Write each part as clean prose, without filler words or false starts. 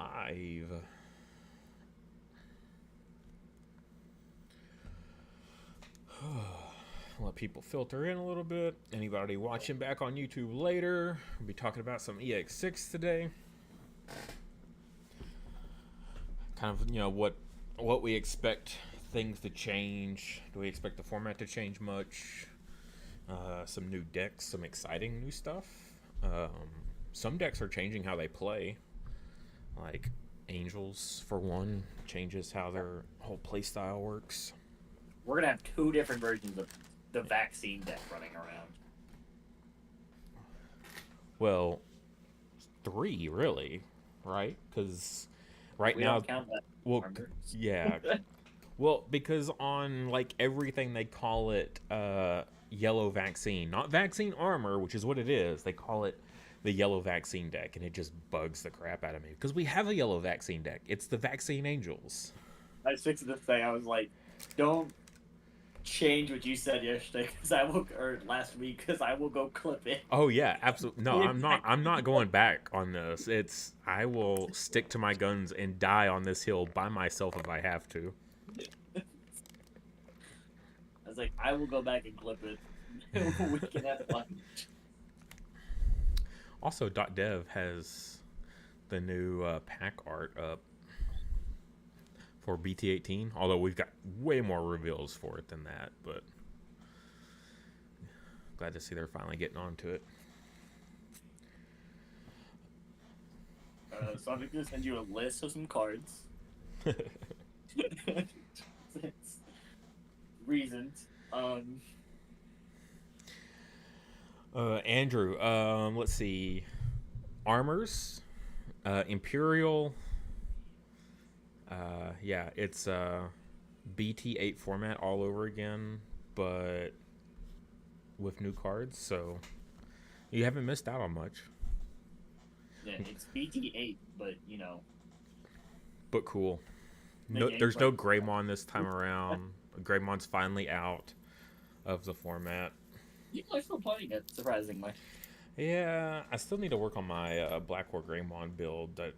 live. Let people filter in a little bit. Anybody watching back on YouTube later, we'll be talking about some EX6 today. Kind of, what we expect things to change. Do we expect the format to change much? Some new decks, some exciting new stuff. Some decks are changing how they play. Like Angels, for one, changes how their whole play style works. We're going to have two different versions of the vaccine deck running around. Well, three, really, right? Because right we now, don't count that. well, yeah. Well, because on like everything they call it yellow vaccine, not vaccine armor, which is what it is. They call it the yellow vaccine deck, and it just bugs the crap out of me because we have a yellow vaccine deck. It's the Vaccine Angels. I was fixing to say, I was like, don't change what you said yesterday or last week, because I will go clip it. Oh yeah, absolutely. No, I'm not going back on this. I will stick to my guns and die on this hill by myself if I have to. I was like, I will go back and clip it. We can have fun. Also, .dev has the new pack art up for BT18, although we've got way more reveals for it than that, but glad to see they're finally getting onto it. So I'm going to send you a list of some cards. Reasons. Andrew, let's see. Armors, Imperial. Yeah, it's BT8 format all over again, but with new cards, so you haven't missed out on much. Yeah, it's BT8, but But cool. No, there's no Greymon this time around. Greymon's finally out of the format. People are still playing it, surprisingly. Yeah, I still need to work on my Black War Greymon build that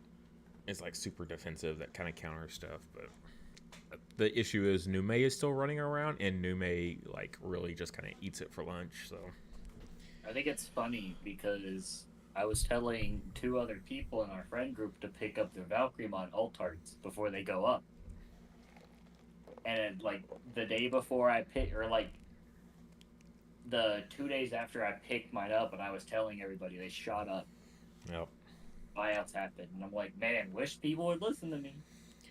is like super defensive, that kind of counters stuff, but the issue is Nume is still running around, and Nume like really just kind of eats it for lunch. So I think it's funny because I was telling two other people in our friend group to pick up their Valkyremon Altarts before they go up, and like the day before I pick, or like the 2 days after I picked mine up, and I was telling everybody, they shot up. Yep. Buyouts happened, and I'm like, man, wish people would listen to me.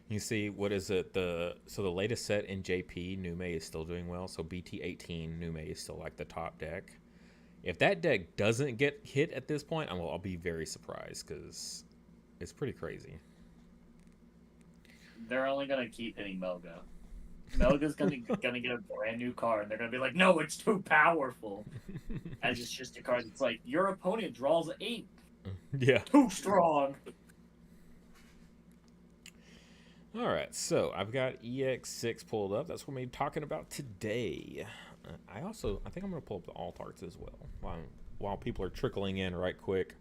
You see, what is it? The latest set in JP, Nume is still doing well. So BT18, Nume is still like the top deck. If that deck doesn't get hit at this point, I'll be very surprised because it's pretty crazy. They're only gonna keep hitting Melga. Melga's gonna get a brand new card, and they're gonna be like, no, it's too powerful. As it's just a card that's like, your opponent draws 8. Yeah. Too strong. All right, so I've got EX6 pulled up. That's what we're talking about today. I think I'm going to pull up the Altarts as well while people are trickling in right quick.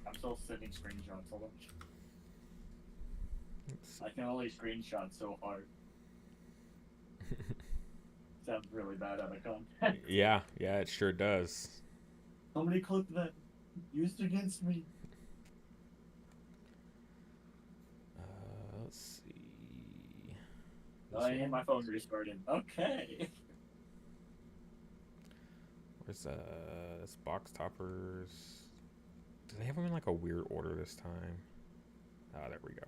I'm still sending screenshots. Hold on. I can only screenshot so hard. Sounds really bad out of context. Yeah, it sure does. Somebody clipped that. Used against me. Let's see. And my phone's restarted. Okay. Where's this box toppers? Do they have them in like a weird order this time? Oh, there we go.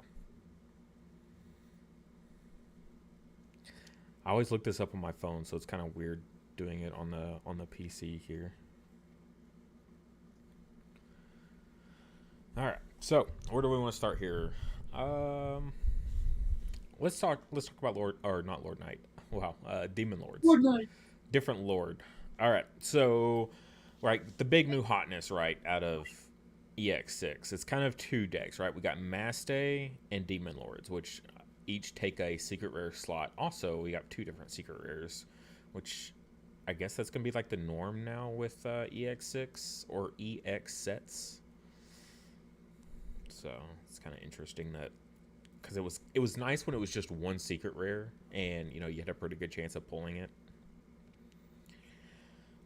I always look this up on my phone, so it's kind of weird doing it on the PC here. All right, so where do we want to start here? Let's talk about not Lord Knight. Wow, Demon Lords. Lord Knight. Different Lord. All right, so the big new hotness out of EX6. It's kind of two decks, right? We got Maste and Demon Lords, which each take a secret rare slot. Also, we got two different secret rares, which I guess that's gonna be like the norm now with EX6 or EX sets. So it's kind of interesting that because it was nice when it was just one secret rare, and you had a pretty good chance of pulling it.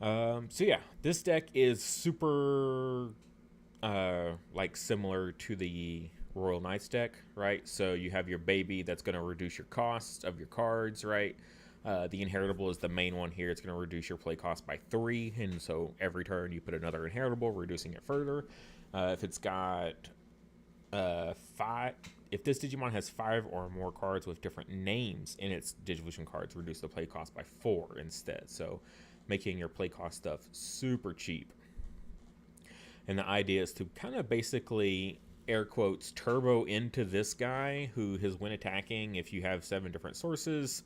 So yeah, this deck is super like similar to the Royal Knights deck, right? So you have your baby that's going to reduce your cost of your cards, right? The inheritable is the main one here. It's going to reduce your play cost by 3, and so every turn you put another inheritable, reducing it further. If it's got 5, if this Digimon has 5 or more cards with different names in its Digivolution cards, reduce the play cost by 4 instead. So making your play cost stuff super cheap. And the idea is to kind of basically air quotes turbo into this guy who has when attacking. If you have 7 different sources,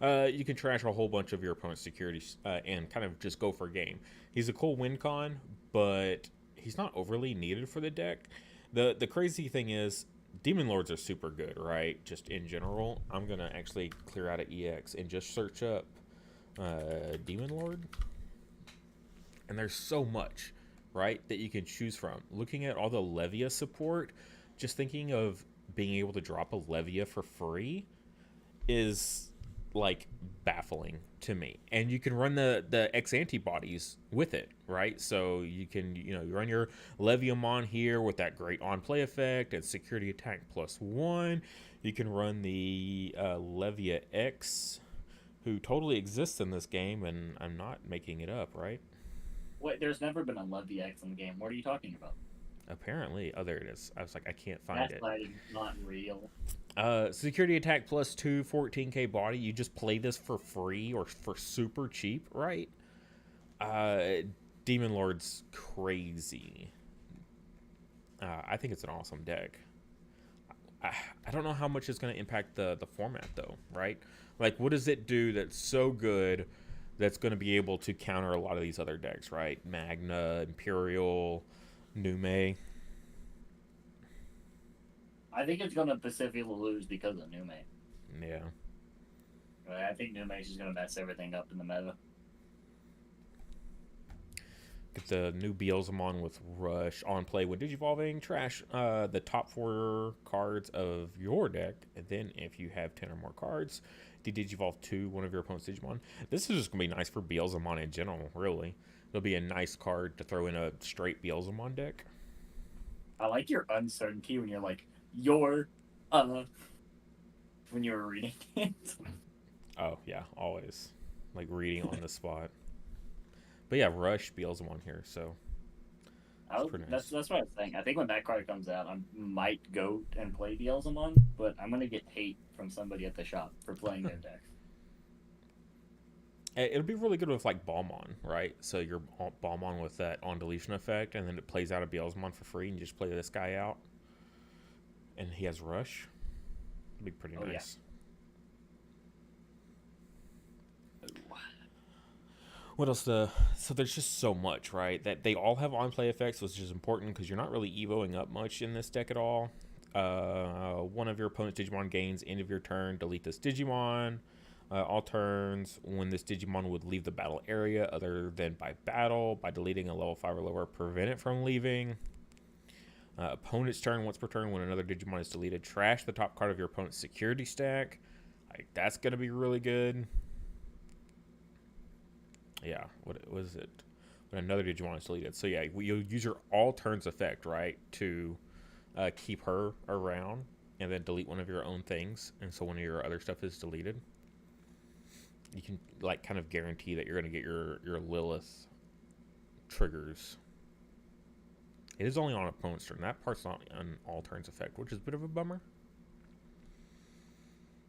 you can trash a whole bunch of your opponent's securities and kind of just go for a game. He's a cool win con, but he's not overly needed for the deck. The crazy thing is Demon Lords are super good, right? Just in general. I'm gonna actually clear out of EX and just search up Demon Lord, and there's so much, right, that you can choose from. Looking at all the Levia support, just thinking of being able to drop a Levia for free is like baffling to me. And you can run the X antibodies with it, right? So you can you run your Leviamon here with that great on play effect and security attack +1. You can run the Levia X, who totally exists in this game, and I'm not making it up, right? Wait, there's never been a Levy X in the game. What are you talking about? Apparently. Oh, there it is. I was like, I can't find That's it. not real. Security attack +2, 14k body. You just play this for free or for super cheap, right? Demon Lord's crazy. I think it's an awesome deck. I don't know how much it's going to impact the format, though, right? Like, what does it do that's so good that's going to be able to counter a lot of these other decks, right? Magna, Imperial, Nume. I think it's gonna specifically lose because of Nume. Yeah. Right? I think Nume is just gonna mess everything up in the meta. Get the new Beelzemon with Rush on play when Digivolving. Trash the top 4 cards of your deck. And then if you have 10 or more cards, Digivolve to one of your opponent's Digimon. This is just going to be nice for Beelzemon in general, really. It'll be a nice card to throw in a straight Beelzemon deck. I like your uncertainty when you're like, when you were reading it. Oh, yeah, always. Like reading on the spot. But yeah, Rush Beelzemon here, so That's what I was saying. I think when that card comes out, I might go and play Beelzemon, but I'm gonna get hate from somebody at the shop for playing their deck. It'll be really good with like Balmon, right? So you're Balmon with that on deletion effect, and then it plays out a Beelzemon for free, and you just play this guy out, and he has Rush. It'll be pretty nice. Yeah. What else? So there's just so much, right? That they all have on play effects, which is important because you're not really evoing up much in this deck at all. One of your opponent's Digimon gains end of your turn. Delete this Digimon. All turns when this Digimon would leave the battle area other than by battle. By deleting a level 5 or lower, prevent it from leaving. Opponent's turn once per turn when another Digimon is deleted. Trash the top card of your opponent's security stack. Like, that's going to be really good. Yeah, what was it? When another Digimon is deleted. So yeah, you'll use your all turns effect, right, to keep her around, and then delete one of your own things, and so one of your other stuff is deleted. You can like kind of guarantee that you're going to get your Lilith triggers. It is only on opponent's turn. That part's not an all turns effect, which is a bit of a bummer.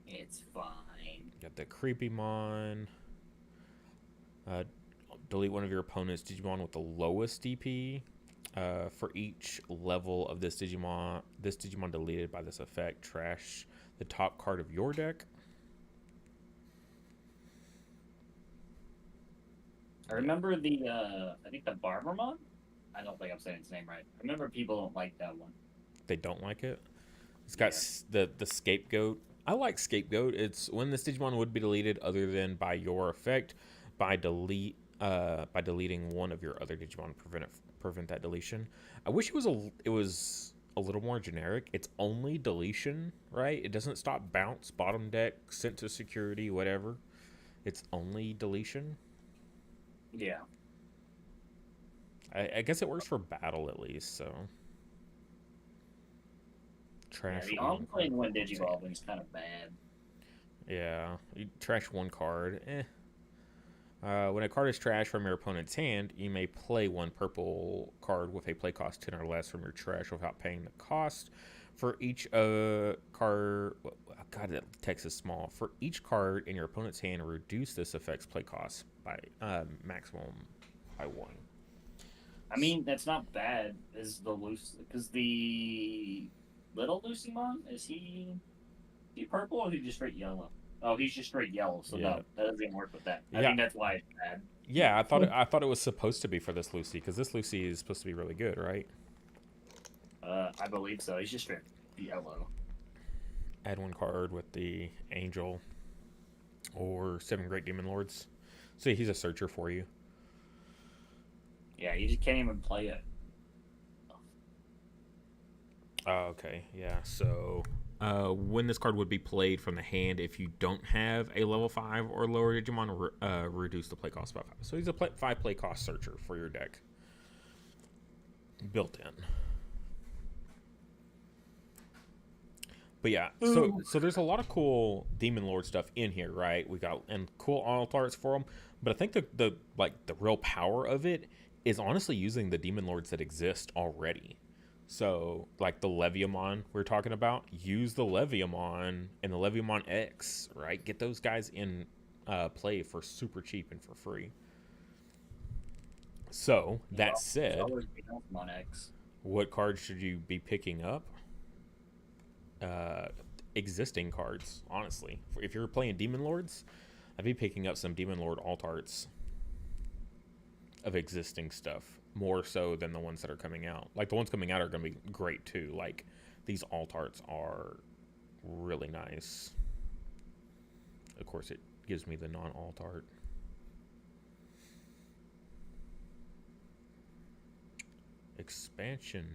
It's fine. Got the Creepymon. Delete one of your opponent's Digimon with the lowest DP. For each level of this Digimon deleted by this effect, trash the top card of your deck. I remember I think the Barbermon? I don't think I'm saying its name right. I remember people don't like that one. They don't like it? It's got the Scapegoat. I like Scapegoat. It's when this Digimon would be deleted other than by your effect, by deleting one of your other Digimon, prevent that deletion. I wish it was a little more generic. It's only deletion, right? It doesn't stop bounce, bottom deck, sent to security, whatever. It's only deletion. Yeah. I guess it works for battle at least, so. Yeah, Trash the one card. on-plane when Digivolving is kind of bad. Yeah, you trash one card. When a card is trashed from your opponent's hand, you may play one purple card with a play cost 10 or less from your trash without paying the cost. For each card, God, that text is small. For each card in your opponent's hand, reduce this effect's play cost by maximum by one. I mean, that's not bad. Is the loose because the little Lucimon is he purple or is he just straight yellow? Oh, he's just straight yellow. So Yeah, no, that doesn't even work with that. I yeah, think that's why it's bad. yeah. I thought it was supposed to be for this Lucy because this Lucy is supposed to be really good, right? I believe so. He's just straight yellow. Add one card with the Angel or 7 Great Demon Lords. So he's a searcher for you. Yeah, you just can't even play it. Okay, yeah. So when this card would be played from the hand, if you don't have a level 5 or lower Digimon, reduce the play cost by 5. So he's a 5 play cost searcher for your deck. Built in. But yeah, so there's a lot of cool Demon Lord stuff in here, right? We got and cool alt arts for them, but I think the real power of it is honestly using the Demon Lords that exist already. So like the Leviamon we're talking about, use the Leviamon and the Leviamon X, right? Get those guys in play for super cheap and for free. So that said, On X. what cards should you be picking up? Existing cards, honestly. If you're playing Demon Lords, I'd be picking up some Demon Lord alt arts of existing stuff more so than the ones that are coming out. Like the ones coming out are going to be great too. Like these alt arts are really nice. Of course, it gives me the non-alt art. Expansion.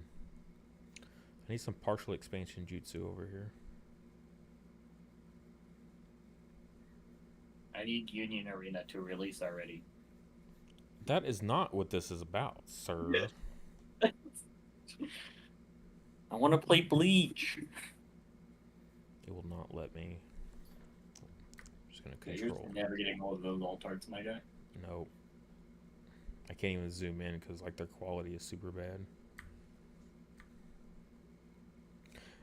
I need some partial expansion jutsu over here. I need Union Arena to release already. That is not what this is about, sir. I want to play Bleach. It will not let me. I'm just gonna control. You're never getting all of those alt arts, my guy. Nope. I can't even zoom in because like their quality is super bad.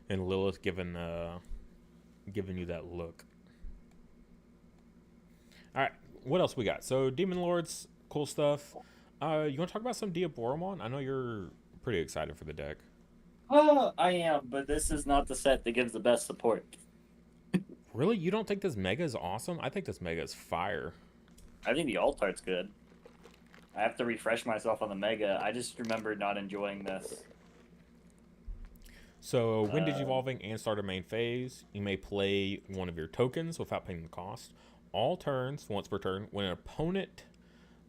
And Lilith giving you that look. All right, what else we got? So Demon Lords, cool stuff. You want to talk about some Diaboromon? I know you're pretty excited for the deck. Oh, I am, but this is not the set that gives the best support. Really? You don't think this Mega is awesome? I think this Mega is fire. I think the alt art's good. I have to refresh myself on the Mega. I just remember not enjoying this. So when Digivolving and start a main phase, you may play one of your tokens without paying the cost. All turns, once per turn, when an opponent's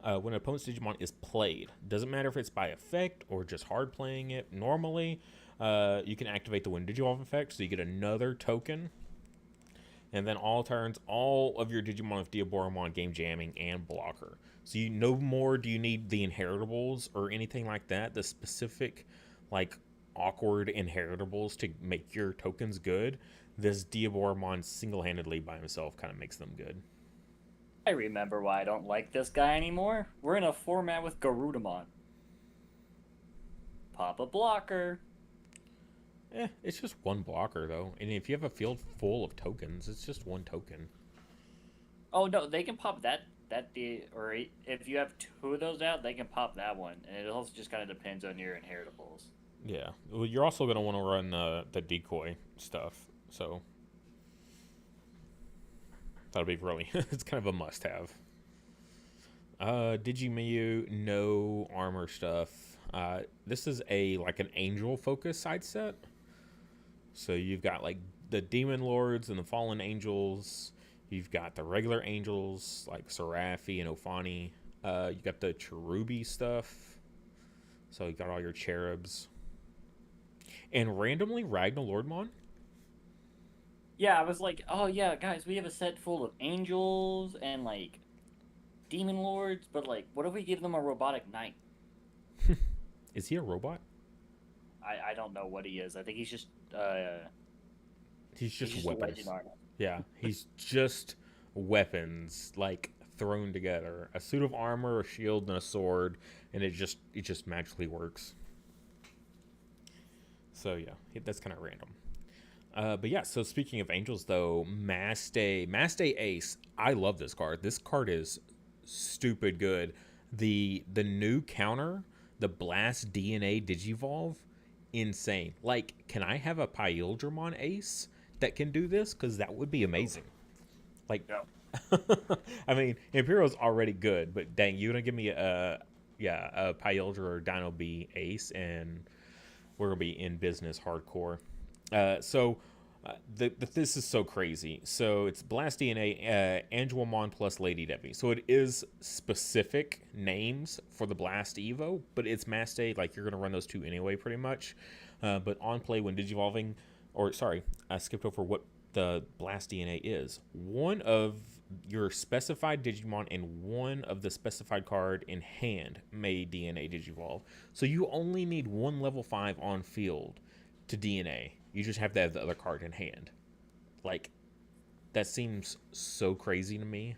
Digimon is played, doesn't matter if it's by effect or just hard playing it. Normally, you can activate the When Digivolve effect, so you get another token. And then all turns, all of your Digimon with Diaboromon game jamming and blocker. So you no more do you need the inheritables or anything like that. The specific, like, awkward inheritables to make your tokens good. This Diaboromon single-handedly by himself kind of makes them good. I remember why I don't like this guy anymore. We're in a format with Garudamon. Pop a blocker. It's just one blocker though, and if you have a field full of tokens, it's just one token. Oh no, they can pop or if you have two of those out, they can pop that one, and it also just kind of depends on your inheritables. Yeah, well, you're also going to want to run the decoy stuff, so that'll be really it's kind of a must-have. Digimew, no armor stuff. This is like an angel focus side set. So you've got like the Demon Lords and the Fallen Angels. You've got the regular angels like Seraphi and Ophani. You got the Cherubi stuff. So you got all your cherubs. And randomly Ragnar Lordmon. Yeah, I was like, oh yeah, guys, we have a set full of angels and like demon lords, but like, what if we give them a robotic knight? Is he a robot? I don't know what he is. I think He's he's just just a legend weapons. artist. Yeah, he's just weapons like thrown together. A suit of armor, a shield, and a sword, and it just magically works. So yeah, that's kind of random. But yeah, so speaking of angels though, Mass Day Ace, I love this card. This card is stupid good. The new counter, the Blast DNA Digivolve, insane. Like, can I have a Pyldramon Ace that can do this? Because that would be amazing. Like, No. I mean, Imperial's already good, but dang, you gonna give me a Pyldra or Dino B Ace, and we're gonna be in business hardcore. So this is so crazy. So it's Blast DNA, Angelmon plus Lady Debbie. So it is specific names for the Blast Evo, but it's Mass Day. Like, you're gonna run those two anyway, pretty much. But on play when digivolving, or sorry, I skipped over what the Blast DNA is. One of your specified Digimon and one of the specified card in hand may DNA Digivolve. So you only need one level 5 on field to DNA. You just have to have the other card in hand. Like, that seems so crazy to me.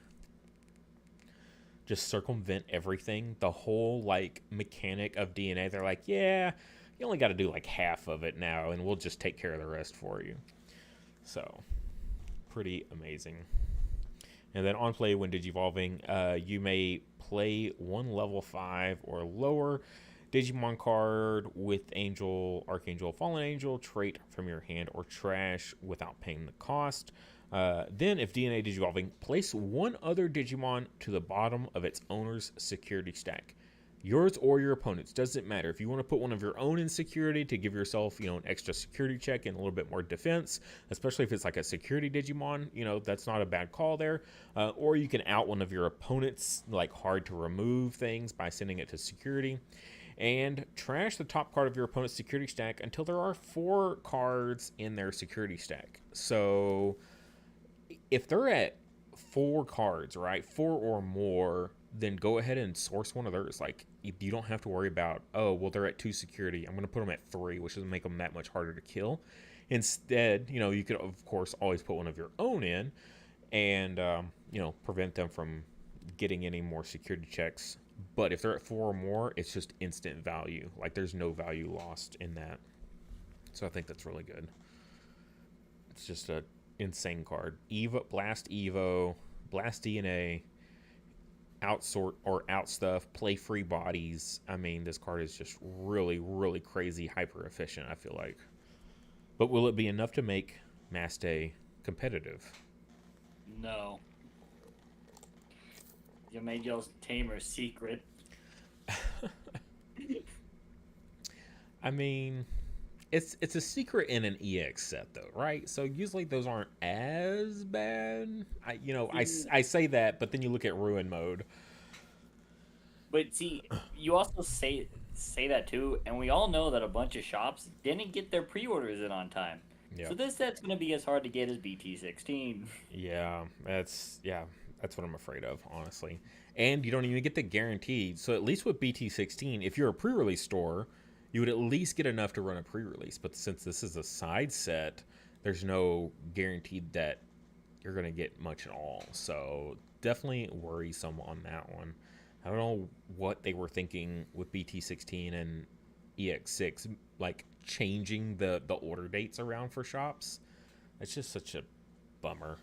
Just circumvent everything. The whole, like, mechanic of DNA. They're like, yeah, you only got to do, like, half of it now, and we'll just take care of the rest for you. So, pretty amazing. And then on play, when digivolving, you may play one level 5 or lower Digimon card with Angel, Archangel, Fallen Angel trait from your hand or trash without paying the cost. Then, if DNA Digivolving, place one other Digimon to the bottom of its owner's security stack. Yours or your opponent's, doesn't matter. If you want to put one of your own in security to give yourself, an extra security check and a little bit more defense, especially if it's like a security Digimon, that's not a bad call there. Or you can out one of your opponent's, like, hard to remove things by sending it to security. And trash the top card of your opponent's security stack until there are 4 cards in their security stack. So if they're at 4 cards, right, 4 or more, then go ahead and source one of theirs. Like, you don't have to worry about, oh, well, they're at 2 security, I'm going to put them at 3, which doesn't make them that much harder to kill. Instead, you could, of course, always put one of your own in and, prevent them from getting any more security checks. But if they're at 4 or more, it's just instant value. Like, there's no value lost in that. So I think that's really good. It's just a insane card. Blast Evo, Blast DNA, outsort or out stuff, play free bodies. I mean, this card is just really, really crazy, hyper efficient, I feel like. But will it be enough to make Mass Day competitive? No. You made y'all's tamer secret. I mean, it's a secret in an EX set though, right? So usually those aren't as bad. I say that, but then you look at Ruin mode. But see, you also say that too, and we all know that a bunch of shops didn't get their pre-orders in on time. Yeah, So this set's gonna be as hard to get as BT16. that's what I'm afraid of, honestly. And you don't even get the guaranteed. So at least with BT16, if you're a pre-release store, you would at least get enough to run a pre-release. But since this is a side set, there's no guaranteed that you're going to get much at all. So definitely worrisome on that one. I don't know what they were thinking with BT16 and EX6, like changing the order dates around for shops. It's just such a bummer.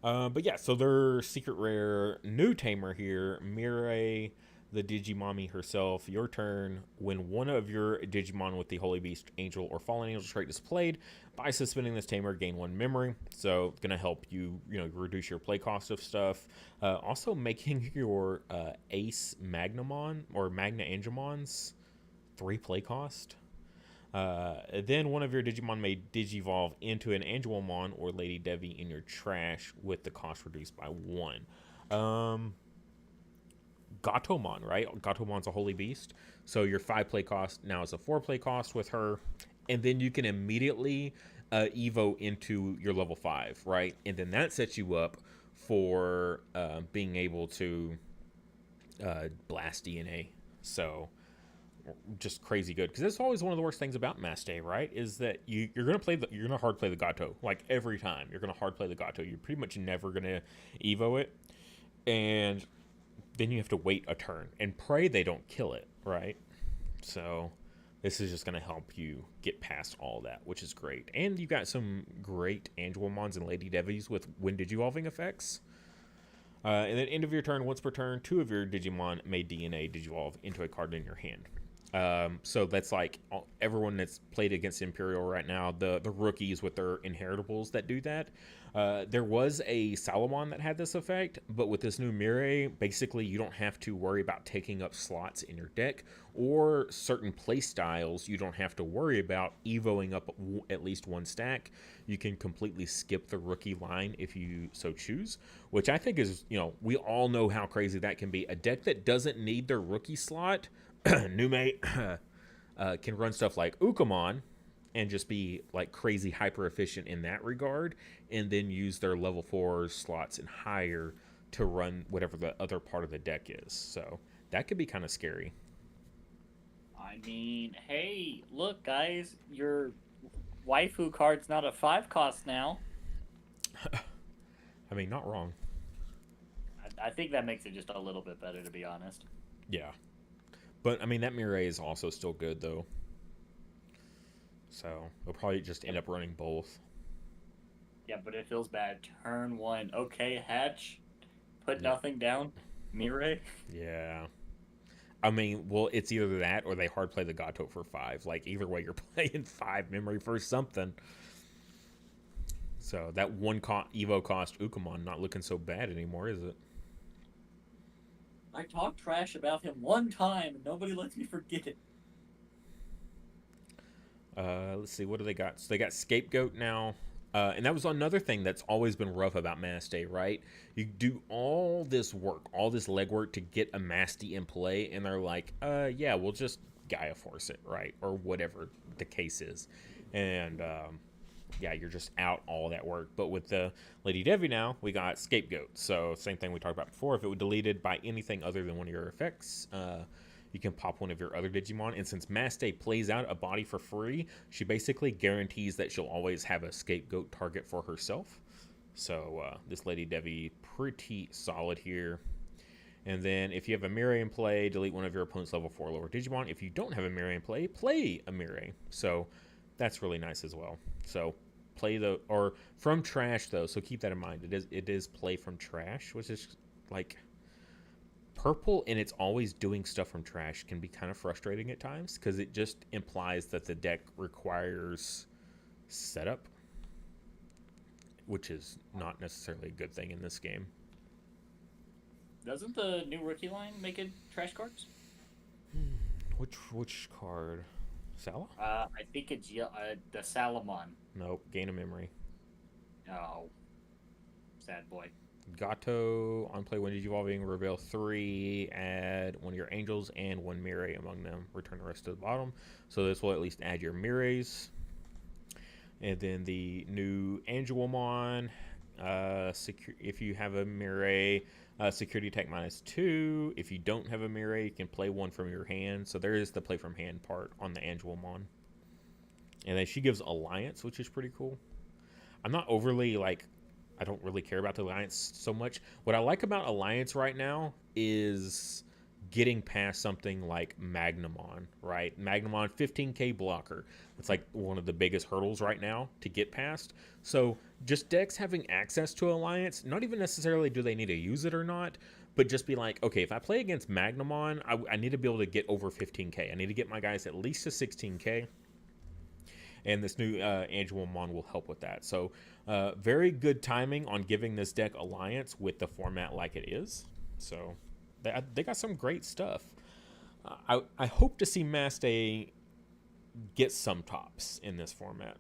But yeah, so their secret rare new tamer here, Mirai, the Digimami herself. Your turn. When one of your Digimon with the Holy Beast, Angel, or Fallen Angel trait is played, by suspending this tamer, gain 1 memory. So it's gonna help you, reduce your play cost of stuff. Also making your Ace Magnamon or Magna Angemons 3 play cost. Then one of your Digimon may Digivolve into an Angelmon or Lady Devi in your trash with the cost reduced by 1. Gatomon, right? Gatomon's a holy beast. So your 5 play cost now is a 4 play cost with her. And then you can immediately Evo into your level 5, right? And then that sets you up for being able to blast DNA. So just crazy good, because that's always one of the worst things about Mass Day, right? Is that you're gonna you're gonna hard play the Gato, like every time you're gonna hard play the Gato. You're pretty much never gonna Evo it, and then you have to wait a turn and pray they don't kill it, right? So this is just gonna help you get past all that, which is great. And you got some great Angelmons and Lady Devies with when Digivolving effects. And then end of your turn, once per turn, 2 of your Digimon may DNA Digivolve into a card in your hand. So that's like everyone that's played against Imperial right now, the rookies with their inheritables that do that. There was a Salamon that had this effect, but with this new Mirai, basically you don't have to worry about taking up slots in your deck, or certain play styles you don't have to worry about evoing up at least 1 stack. You can completely skip the rookie line if you so choose, which I think is, we all know how crazy that can be. A deck that doesn't need their rookie slot, new mate, can run stuff like Ukamon and just be like crazy hyper efficient in that regard, and then use their level 4 slots and higher to run whatever the other part of the deck is. So that could be kind of scary. I mean, hey, look, guys, your waifu card's not a 5 cost now. I mean, not wrong. I think that makes it just a little bit better, to be honest. Yeah. But, I mean, that Mirai is also still good, though. So, we'll probably just end up running both. Yeah, but it feels bad. Turn 1. Okay, Hatch. Put nothing down. Mirai. Yeah. I mean, well, it's either that or they hard play the Gato for 5. Like, either way, you're playing 5 memory for something. So, that 1 Evo cost Ukamon not looking so bad anymore, is it? I talked trash about him one time, and nobody lets me forget it. Let's see, what do they got? So they got Scapegoat now. And that was another thing that's always been rough about Mass Day, right? You do all this work, all this legwork to get a Masty in play, and they're like, yeah, we'll just Gaia Force it, right? Or whatever the case is. And, yeah, you're just out all that work. But with the Lady Devi now, we got Scapegoat. So same thing we talked about before. If it was deleted by anything other than one of your effects, you can pop one of your other Digimon. And since Mass Day plays out a body for free, she basically guarantees that she'll always have a Scapegoat target for herself. So this Lady Devi, pretty solid here. And then if you have a Mirai in play, delete one of your opponent's level 4 lower Digimon. If you don't have a Mirai in play, play a Mirai. So that's really nice as well. So play or from trash though, so keep that in mind. It is play from trash, which is like purple, and it's always doing stuff from trash can be kind of frustrating at times, because it just implies that the deck requires setup, which is not necessarily a good thing in this game. Doesn't the new rookie line make it trash cards? Which card? Sala? I think it's the Salamon. Nope. Gain a memory. Oh, sad boy. Gato, on play when Digivolving, reveal 3, add one of your angels and 1 Mirai among them. Return the rest to the bottom. So this will at least add your Mirais. And then the new Angelmon, if you have a Mirai, security attack -2. If you don't have a Mirai, you can play 1 from your hand. So there is the play from hand part on the Angelmon. And then she gives Alliance, which is pretty cool. I'm not overly, I don't really care about the Alliance so much. What I like about Alliance right now is getting past something like Magnamon, right? Magnamon, 15k blocker. It's like one of the biggest hurdles right now to get past. So just decks having access to Alliance, not even necessarily do they need to use it or not, but just be like, okay, if I play against Magnamon, I need to be able to get over 15k. I need to get my guys at least to 16k. And this new Angelmon will help with that. So very good timing on giving this deck Alliance with the format like it is. So they got some great stuff. I hope to see Mass Day get some tops in this format.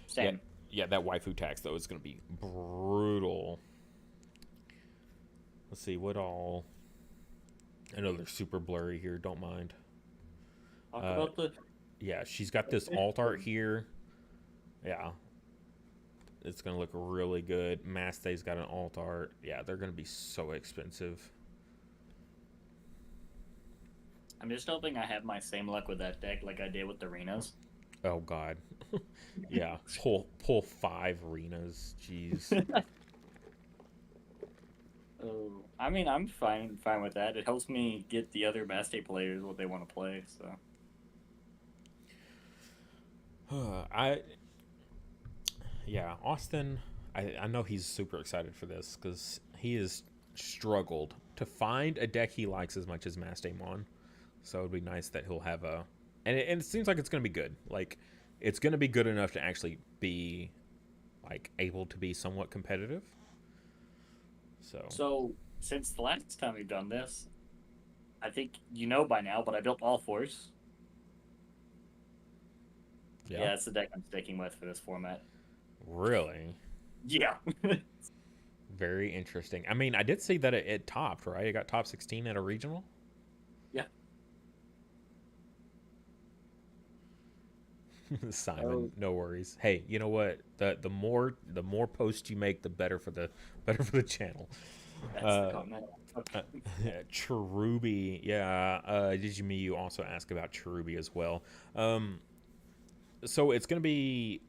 Same. Yeah, that waifu tax, though, is going to be brutal. Let's see what all. I know they're super blurry here. Don't mind. Talk Uh, about the yeah, she's got this fish alt art bird. here. Yeah, it's gonna look really good. Mastay's got an alt art. Yeah, they're gonna be so expensive. I'm just hoping I have my same luck with that deck like I did with the Renas. Oh God. Yeah, pull 5 arenas. Jeez. Oh, I mean, I'm fine with that. It helps me get the other Bastay players what they want to play. So I yeah, Austin. I know he's super excited for this because he has struggled to find a deck he likes as much as Mastamon. So it'd be nice that he'll have a, and it seems like it's gonna be good. Like it's gonna be good enough to actually be like able to be somewhat competitive. So so since the last time we've done this, I think you know by now, but I built all fours. yeah, Yeah, it's the deck I'm sticking with for this format. really. Yeah. Very interesting. I mean, I did see that it topped, right? It got top 16 at a regional. Yeah. Simon, no worries. Hey, you know what? The more posts you make, the better for the channel. That's the comment. Okay. Cherubi, yeah. You also ask about Cherubi as well. So it's gonna be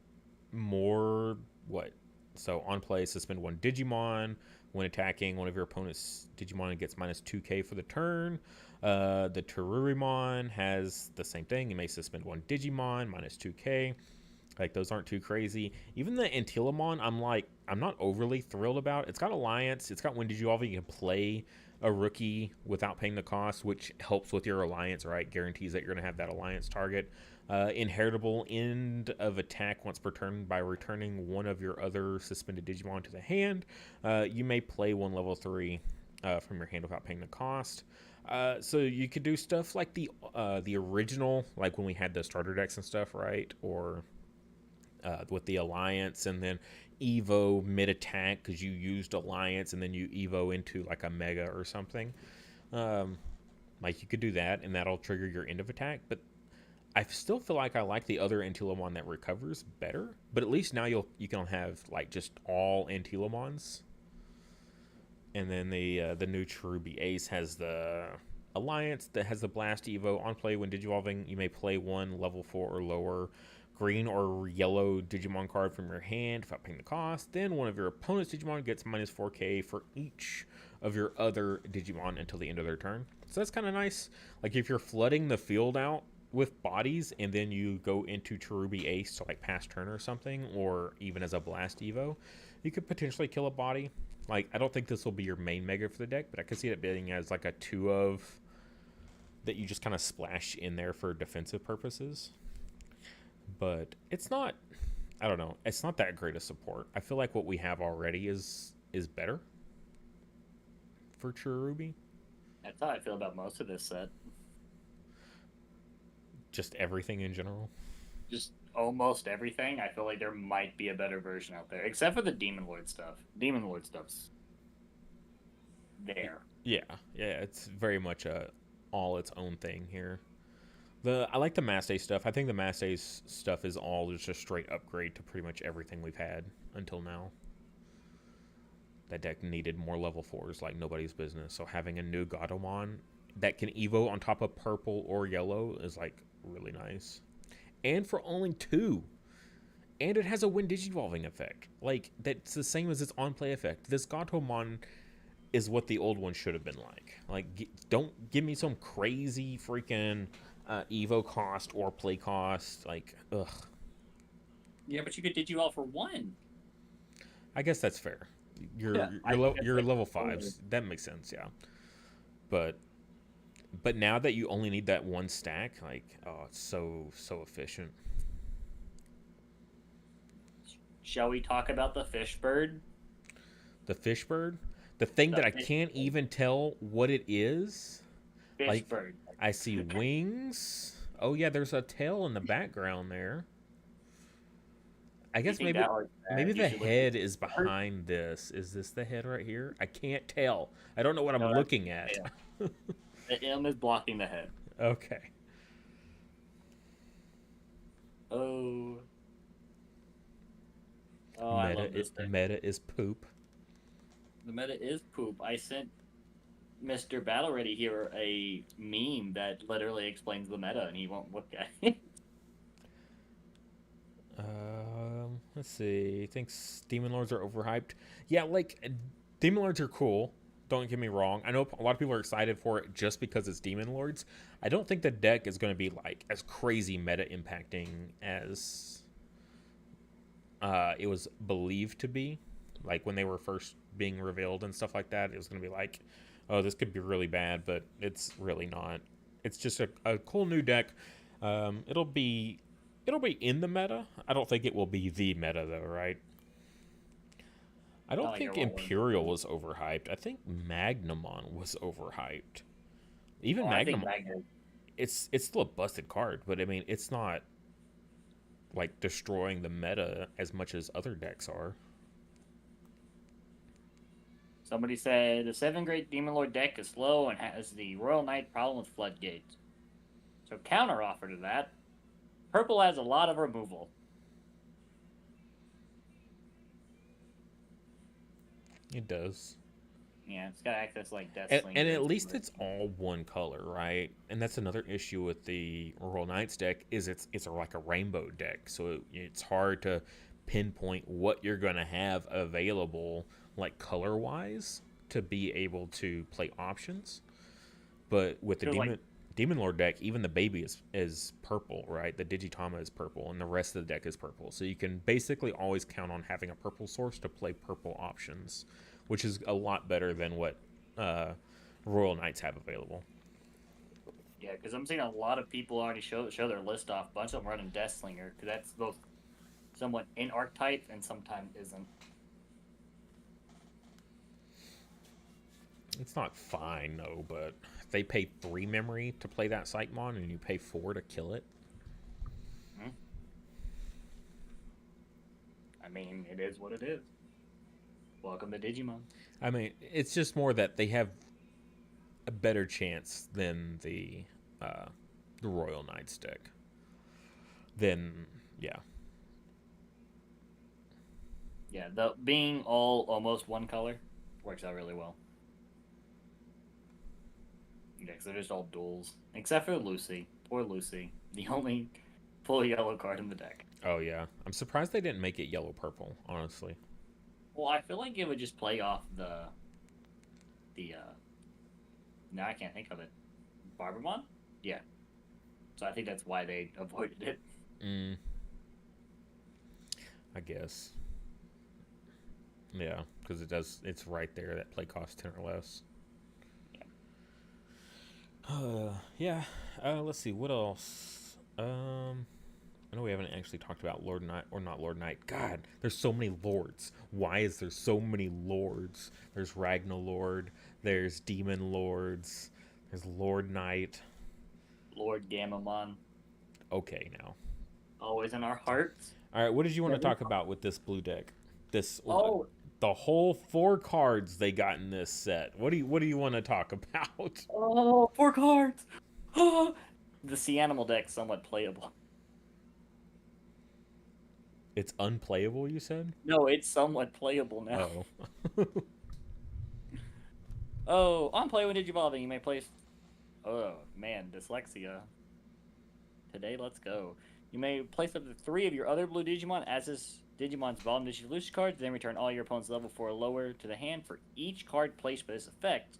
more what? So on play, suspend 1 Digimon. When attacking one of your opponent's Digimon, it gets -2k for the turn. The Terurimon has the same thing. You may suspend 1 Digimon, -2k. Like those aren't too crazy. Even the Antilamon, I'm not overly thrilled about. It's got Alliance. It's got when Digivolving. You can play a rookie without paying the cost, which helps with your Alliance, right? Guarantees that you're going to have that Alliance target. Inheritable end of attack once per turn by returning one of your other suspended Digimon to the hand. You may play one level 3 from your hand without paying the cost. So you could do stuff like the original, like when we had the starter decks and stuff, right? Or with the Alliance, and then Evo mid attack because you used Alliance, and then you Evo into like a Mega or something. Um, like you could do that, and that'll trigger your end of attack. But I still feel like I like the other Antilamon that recovers better. But at least now you can have like just all Antilamons. And then the new Cherubi Ace has the Alliance that has the Blast Evo. On play when Digivolving, you may play one level 4 or lower green or yellow Digimon card from your hand without paying the cost. Then one of your opponent's Digimon gets -4k for each of your other Digimon until the end of their turn. So that's kind of nice. Like if you're flooding the field out with bodies and then you go into Cherubi Ace to like pass turn or something, or even as a Blast Evo, you could potentially kill a body. Like I don't think this will be your main mega for the deck, but I could see it being as like a 2 of that you just kind of splash in there for defensive purposes. But it's not, I don't know, it's not that great a support. I feel like what we have already is better for Cherubi. That's how I feel about most of this set. Just everything in general. Just almost everything. I feel like there might be a better version out there, except for the Demon Lord stuff. Demon Lord stuff's there. Yeah, it's very much all its own thing here. I like the Mastay stuff. I think the Mastay stuff is all just a straight upgrade to pretty much everything we've had until now. That deck needed more level 4s like nobody's business. So having a new Gatomon that can Evo on top of purple or yellow is like really nice. And for only 2. And it has a When Digivolving effect. Like, that's the same as its on-play effect. This Gatomon is what the old one should have been like. Like, don't give me some crazy freaking Evo cost or play cost. Like, ugh. Yeah, but you could Digivolve for 1. I guess that's fair. You're level 5s. That makes sense, yeah. But now that you only need that 1 stack, like, oh, it's so efficient. Shall we talk about the fish bird? The fish bird, the thing that I can't even tell what it is. Fish like, bird. I see wings. Oh yeah, there's a tail in the background there. I If you guess think that art's maybe bad, you the should look at head is the art. behind this. Is this the head right here? I can't tell. I don't know what I'm No, that's looking at. the M. The M is blocking the head. Okay. Oh. Oh, I love this deck. Meta is poop. The meta is poop. I sent Mr. Battle Ready here a meme that literally explains the meta, and he won't look at it. Let's see. Thinks Demon Lords are overhyped. Yeah, like Demon Lords are cool. Don't get me wrong. I know a lot of people are excited for it just because it's Demon Lords. I don't think the deck is going to be like as crazy meta impacting as it was believed to be. Like when they were first being revealed and stuff like that, it was going to be like, oh, this could be really bad, but it's really not. It's just a cool new deck. It'll be in the meta. I don't think it will be the meta though, right? I don't Not like think it won't win. Imperial was overhyped. I think Magnamon was overhyped. Even Well, I think Magnamon, Magnet. it's still a busted card, but I mean, it's not like destroying the meta as much as other decks are. Somebody said the 7th-grade Demon Lord deck is slow and has the Royal Knight problem with floodgates. So counter offer to that, purple has a lot of removal. It does. Yeah, it's got access like Death And, Slinger. and at least it's all one color, right? And that's another issue with the Royal Knights deck is it's like a rainbow deck, so it's hard to pinpoint what you're going to have available, like color wise, to be able to play options. But with the So, like- Demon Lord deck, even the baby is purple, right? The Digitama is purple, and the rest of the deck is purple. So you can basically always count on having a purple source to play purple options, which is a lot better than what Royal Knights have available. Yeah, because I'm seeing a lot of people already show their list off. A bunch of them running Death Slinger, because that's both somewhat in archetype and sometimes isn't. It's not fine, no, but if they pay 3 memory to play that Psychmon and you pay 4 to kill it. I mean, it is what it is. Welcome to Digimon. I mean, it's just more that they have a better chance than the Royal Knights deck. Then, yeah. Yeah, the being all almost one color works out really well. Yeah, because they're just all duels. Except for Lucy. Poor Lucy. The only full yellow card in the deck. Oh, yeah. I'm surprised they didn't make it yellow-purple, honestly. Well, I feel like it would just play off the now I can't think of it. Barbermon? Yeah. So I think that's why they avoided it. I guess. Yeah, because it's right there. That play costs 10 or less. Yeah. Let's see, what else? I know we haven't actually talked about Lord Knight, or not Lord Knight. God, there's so many lords. Why is there so many lords? There's Ragnar Lord, there's Demon Lords, there's Lord Knight. Lord Gamamon. Okay, now. Always in our hearts. All right, what did you want to talk about with this blue deck? Oh, The whole 4 cards they got in this set. What do you want to talk about? oh, 4 cards. The Sea Animal deck's somewhat playable. It's unplayable, you said? No, it's somewhat playable now. Oh. Oh, on Play when Digivolving, you may place. Oh man, dyslexia. Today, let's go. You may place up to 3 of your other blue Digimon as this Digimon's Evolved Digivolution cards, then return all your opponent's level 4 or lower to the hand for each card placed by this effect.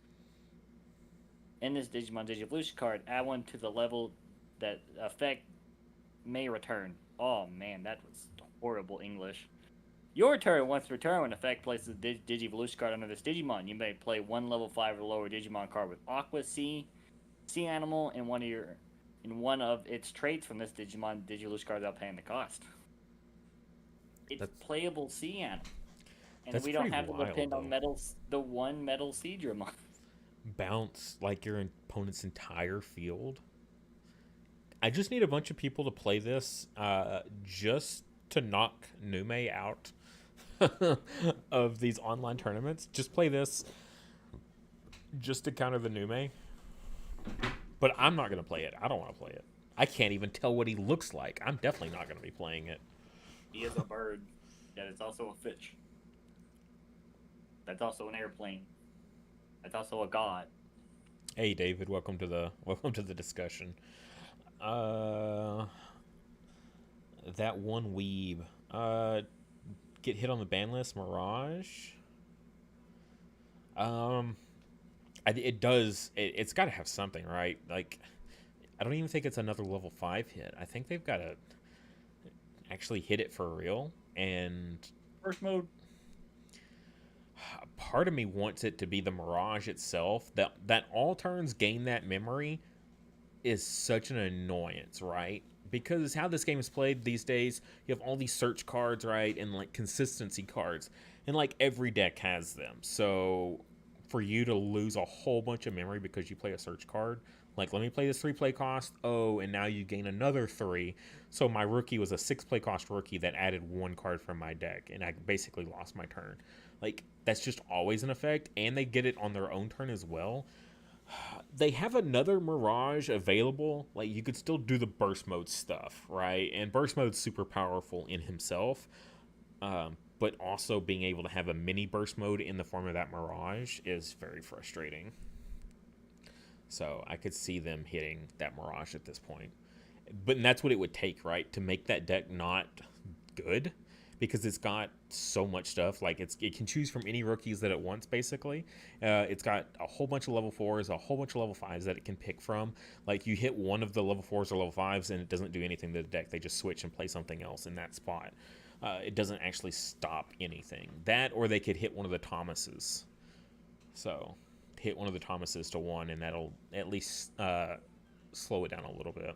In this Digimon Digivolution card, add 1 to the level that effect may return. Oh man, that was horrible English. Your turn. Once returned, when effect places a Digivolution card under this Digimon, you may play 1 level 5 or lower Digimon card with Aqua, Sea Animal, and one of its traits from this Digimon Digivolution card without paying the cost. It's playable Sea Animal. And we don't have to depend on the one metal Seadramon. Bounce like your opponent's entire field. I just need a bunch of people to play this just to knock Nume out of these online tournaments. Just play this just to counter the Nume. But I'm not going to play it. I don't want to play it. I can't even tell what he looks like. I'm definitely not going to be playing it. He is a bird. Yet it's also a fish. That's also an airplane. That's also a god. Hey David, welcome to the discussion. That one weeb. Get hit on the ban list, Mirage. It does. It's got to have something, right? Like, I don't even think it's another level 5 hit. I think they've got to actually hit it for real. And First mode. Part of me wants it to be the Mirage itself. That all turns gain that memory is such an annoyance, right? Because how this game is played these days, you have all these search cards, right? And like consistency cards. And like every deck has them. So for you to lose a whole bunch of memory because you play a search card, like, let me play this 3 play cost. Oh, and now you gain another 3. So my rookie was a 6 play cost rookie that added 1 card from my deck, and I basically lost my turn. Like, that's just always an effect, and they get it on their own turn as well. They have another Mirage available. Like, you could still do the burst mode stuff, right? And burst mode's super powerful in himself. But also being able to have a mini burst mode in the form of that Mirage is very frustrating. So I could see them hitting that Mirage at this point. But that's what it would take, right? To make that deck not good. Because it's got so much stuff. Like, it can choose from any rookies that it wants, basically. It's got a whole bunch of level 4s, a whole bunch of level 5s that it can pick from. Like, you hit one of the level 4s or level 5s, and it doesn't do anything to the deck. They just switch and play something else in that spot. It doesn't actually stop anything. That, or they could hit one of the Thomases. So, hit one of the Thomases to 1, and that'll at least slow it down a little bit.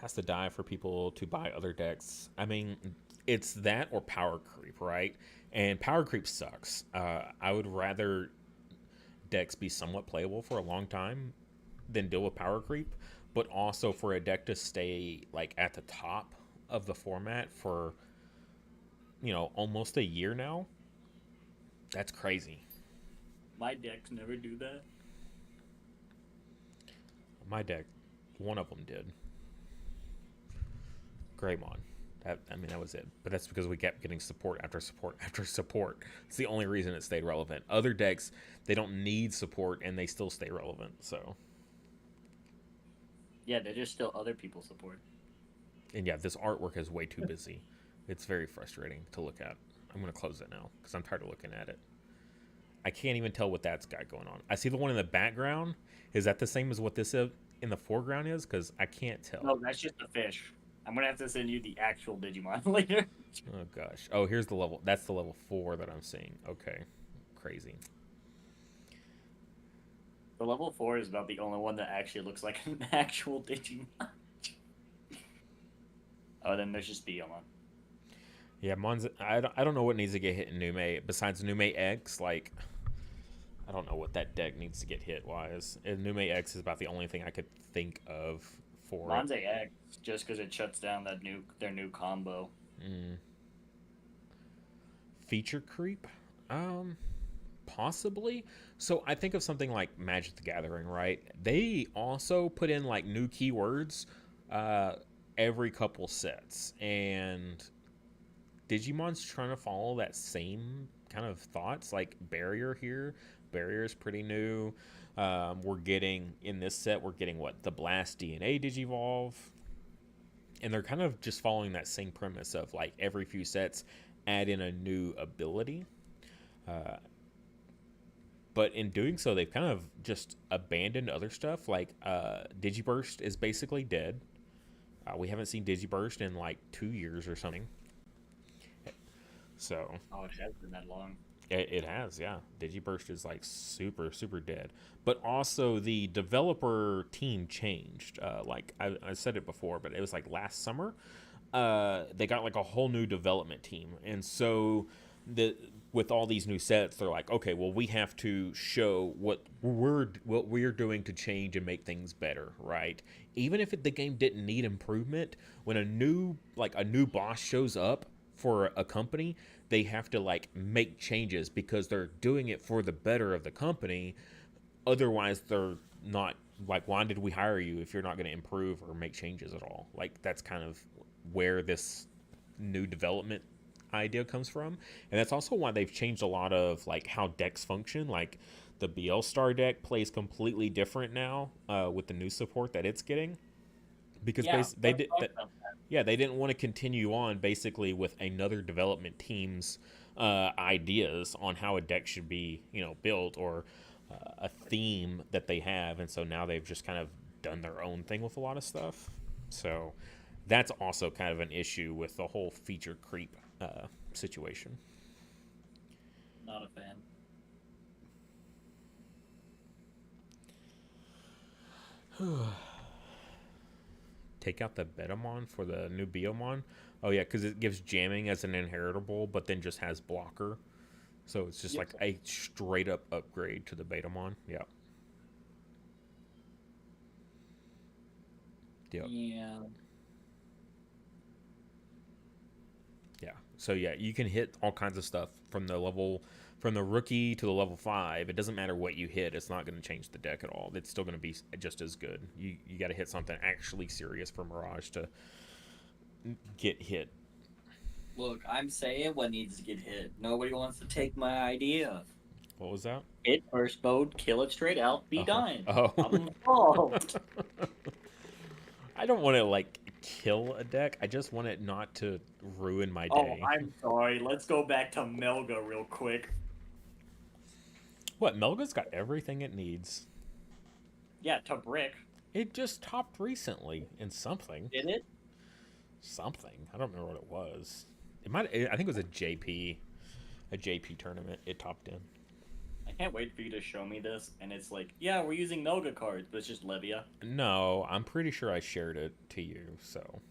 Has to die for people to buy other decks. I mean, it's that or power creep, right? And power creep sucks. I would rather decks be somewhat playable for a long time than deal with power creep, but also for a deck to stay like at the top of the format for, you know, almost a year now. That's crazy. My decks never do that. My deck, one of them did. Greymon. That was it. But that's because we kept getting support after support after support. It's the only reason it stayed relevant. Other decks, they don't need support and they still stay relevant. So. Yeah, they're just still other people's support. And yeah, this artwork is way too busy. It's very frustrating to look at. I'm going to close it now because I'm tired of looking at it. I can't even tell what that's got going on. I see the one in the background. Is that the same as what this in the foreground is? Because I can't tell. No, that's just a fish. I'm going to have to send you the actual Digimon later. Oh, gosh. Oh, here's the level. That's the level 4 that I'm seeing. Okay. Crazy. The level 4 is about the only one that actually looks like an actual Digimon. Oh, then there's just Beyond. Yeah, I don't know what needs to get hit in Nume. Besides Nume X, like, I don't know what that deck needs to get hit wise. And Nume X is about the only thing I could think of for Monze X, just because it shuts down their new combo. Feature creep? Possibly. So I think of something like Magic the Gathering, right? They also put in like new keywords every couple sets, and Digimon's trying to follow that same kind of thoughts. Like Barrier here, Barrier is pretty new. We're getting in this set, we're getting what, the Blast DNA Digivolve, and they're kind of just following that same premise of like every few sets add in a new ability. But in doing so, they've kind of just abandoned other stuff. Like Digiburst is basically dead. We haven't seen Digiburst in like 2 years or something. So. Oh, it has been that long. It has, yeah. Digiburst is like super, super dead. But also the developer team changed. Like I said it before, but it was like last summer. they got like a whole new development team, and so the with all these new sets, they're like, okay, well, we have to show what we're doing to change and make things better, right? Even if the game didn't need improvement, when a new boss shows up for a company, they have to like make changes because they're doing it for the better of the company. Otherwise, they're not like, why did we hire you if you're not going to improve or make changes at all? Like that's kind of where this new development idea comes from, and that's also why they've changed a lot of like how decks function. Like the BL Star deck plays completely different now with the new support that it's getting because Yeah, they let's did talk that. about that. Yeah, they didn't want to continue on basically with another development team's ideas on how a deck should be, built or a theme that they have, and so now they've just kind of done their own thing with a lot of stuff. So that's also kind of an issue with the whole feature creep situation. Not a fan. Take out the Betamon for the new Biomon. Oh yeah, because it gives jamming as an inheritable, but then just has blocker. So it's just Yep. like a straight up upgrade to the Betamon. Yep. Yep. Yeah. Yeah. So yeah, you can hit all kinds of stuff from the rookie to the level 5. It doesn't matter what you hit. It's not going to change the deck at all. It's still going to be just as good. You got to hit something actually serious for Mirage to get hit. Look, I'm saying what needs to get hit. Nobody wants to take my idea. What was that? Hit first mode, kill it straight out, be done. Oh. Problem solved. I don't want to like kill a deck. I just want it not to ruin my Oh, day. I'm sorry. Let's go back to Melga real quick. What? Melga's got everything it needs. Yeah, to brick. It just topped recently in something. Did it? Something. I don't remember what it was. I think it was a JP tournament. It topped in. I can't wait for you to show me this, and it's like, yeah, we're using Melga cards, but it's just Levia. No, I'm pretty sure I shared it to you. So,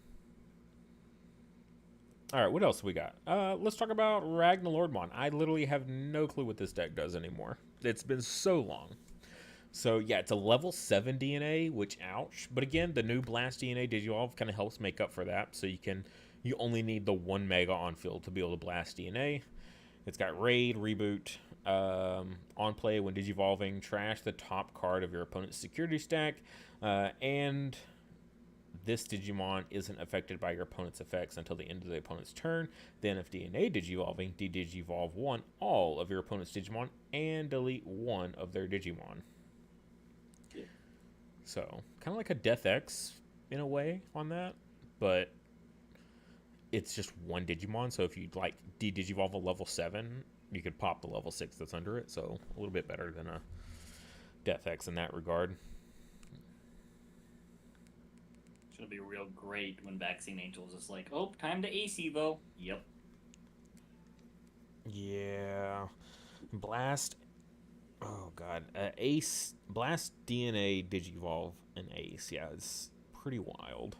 all right, what else we got? Let's talk about Ragnarlordmon. I literally have no clue what this deck does anymore. It's been so long. So yeah, it's a level 7 DNA, which ouch. But again, the new Blast DNA Digivolve kind of helps make up for that. So you only need the 1 mega on field to be able to Blast DNA. It's got Raid, Reboot, on play when Digivolving, trash the top card of your opponent's security stack, and this Digimon isn't affected by your opponent's effects until the end of the opponent's turn. Then if DNA Digivolving, de-Digivolve 1 all of your opponent's Digimon and delete 1 of their Digimon. Yeah. So, kind of like a Death X in a way on that, but it's just 1 Digimon, so if you like de-Digivolve a level 7, you could pop the level 6 that's under it, so a little bit better than a Death X in that regard. It's gonna be real great when Vaccine Angels is like, oh, time to Ace Evo. Yep. Yeah. Blast. Oh, God. Ace. Blast DNA Digivolve and Ace. Yeah, it's pretty wild.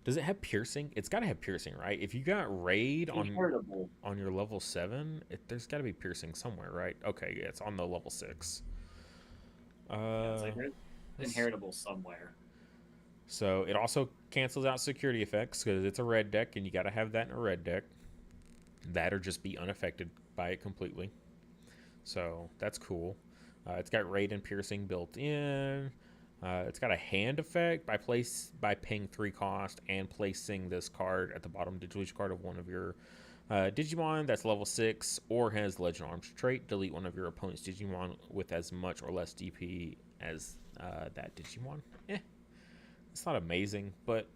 Does it have piercing? It's got to have piercing, right? If you got Raid on your level 7, there's got to be piercing somewhere, right? Okay, yeah, it's on the level 6. It's like inheritable somewhere. So it also cancels out security effects because it's a red deck, and you got to have that in a red deck. That or just be unaffected by it completely. So that's cool. It's got Raid and piercing built in. It's got a hand effect by paying 3 cost and placing this card at the bottom deletion card of one of your Digimon that's level 6 or has Legend Arms trait. Delete one of your opponent's Digimon with as much or less DP as that Digimon. It's not amazing, but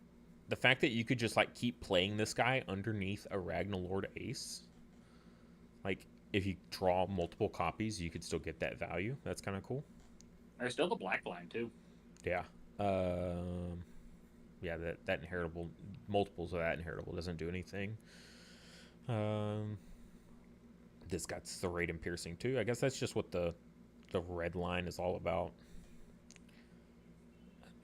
the fact that you could just like keep playing this guy underneath a Ragnarlord Ace, like if you draw multiple copies, you could still get that value. That's kind of cool. There's still the black line too. Yeah. Yeah, that inheritable, multiples of that inheritable doesn't do anything. This got the Raid and piercing too. I guess that's just what the red line is all about.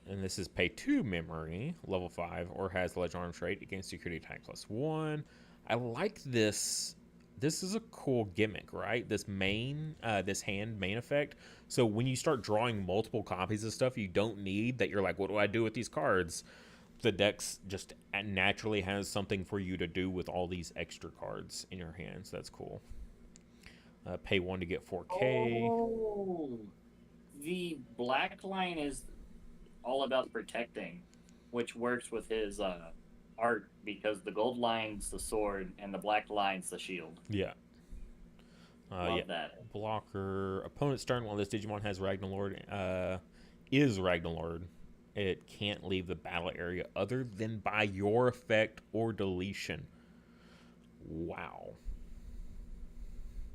and this is pay 2 memory, level 5, or has the Legend Arm trait against security attack +1. I like this. This is a cool gimmick, right? This hand main effect. So when you start drawing multiple copies of stuff, you don't need that. You're like, what do I do with these cards? The dex just naturally has something for you to do with all these extra cards in your hands. That's cool. Pay 1 to get 4K. Oh, the black line is all about protecting, which works with his art because the gold line's the sword and the black line's the shield. Yeah. Love that. Blocker. Opponent's turn while this Digimon has Ragnalord. Is Ragnalord. It can't leave the battle area other than by your effect or deletion. Wow.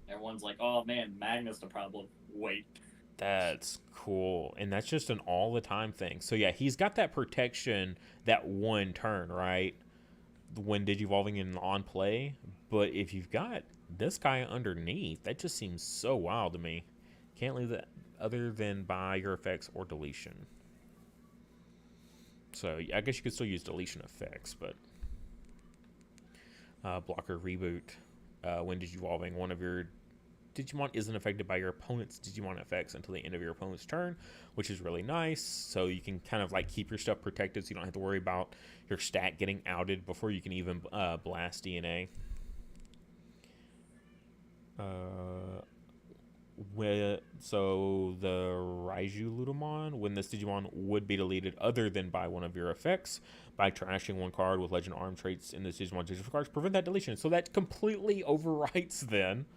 Everyone's like, oh man, Magnus the problem. Wait. That's cool. And that's just an all the time thing. So yeah, he's got that protection that one turn, right? When Digivolving in on play. But if you've got this guy underneath, that just seems so wild to me. Can't leave that other than by your effects or deletion. So I guess you could still use deletion effects, but blocker reboot. When Digivolving, one of your Digimon isn't affected by your opponent's Digimon effects until the end of your opponent's turn, which is really nice. So you can kind of like keep your stuff protected so you don't have to worry about your stat getting outed before you can even blast DNA. So the Raiju Ludamon, when this Digimon would be deleted other than by one of your effects, by trashing one card with Legend Arm traits in this Digimon digital cards, prevent that deletion. So that completely overwrites then